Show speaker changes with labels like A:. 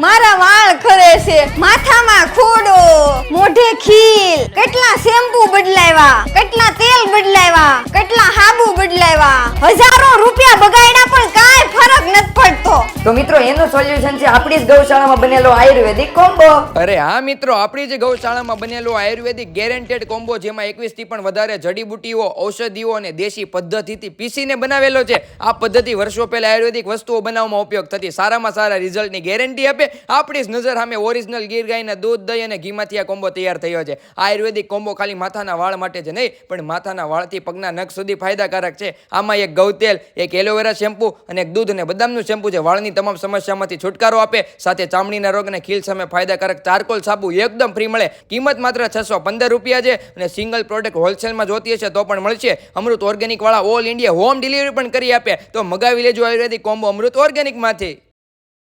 A: મારા વાળ ખરે છે, માથામાં ખોડો, મોઢે ખીલ, કેટલા શેમ્પુ બદલાવ્યા, કેટલા તેલ બદલાવ્યા, કેટલા સાબુ બદલાવ્યા, હજારો રૂપિયા બગાડ્યા પણ કાંઈ ફરક નથી પડતો.
B: તો મિત્રો એનું સોલ્યુશન છે આપણી જ ગૌશાળામાં બનેલો આયુર્વેદિક કોમ્બો.
C: અરે હા મિત્રો, આપણી જ ગૌશાળામાં બનેલો આયુર્વેદિક ગેરંટેડ કોમ્બો, જેમાં 21 થી પણ વધારે જડીબુટીઓ, ઔષધિઓ અને દેશી પદ્ધતિથી પીસીને બનાવેલો છે. આ પદ્ધતિ વર્ષો પહેલા આયુર્વેદિક વસ્તુઓ બનાવવામાં ઉપયોગ થતી, સારામાં સારા રિઝલ્ટની ગેરંટી આપે. આપણી જ નજર સામે ઓરિજિનલ ગીર ગાયના દૂધ, દહીં અને ઘીમાંથી આ કોમ્બો તૈયાર થયો છે. આયુર્વેદિક કોમ્બો ખાલી માથાના વાળ માટે જ નહીં, પણ માથાના વાળથી પગના નખ સુધી ફાયદાકારક છે. આમાં એક ગૌતેલ, એક એલોવેરા શેમ્પુ અને એક દૂધ અને બદામનું શેમ્પુ છે. વાળની તમામ સમસ્યામાંથી છુટકારો આપે, સાથે ચામડીના રોગ અને ખીલ સામે ફાયદાકારક ચારકોલ સાબુ એકદમ ફ્રી મળે. કિંમત માત્ર 615 રૂપિયા છે અને સિંગલ પ્રોડક્ટ હોલસેલમાં જોતી હશે તો પણ મળશે. અમૃત ઓર્ગેનિક વાળા ઓલ ઇન્ડિયા હોમ ડિલિવરી પણ કરી આપે. તો મગાવી લેજો આયુર્વેદિક કોમ્બો અમૃત ઓર્ગેનિક માંથી.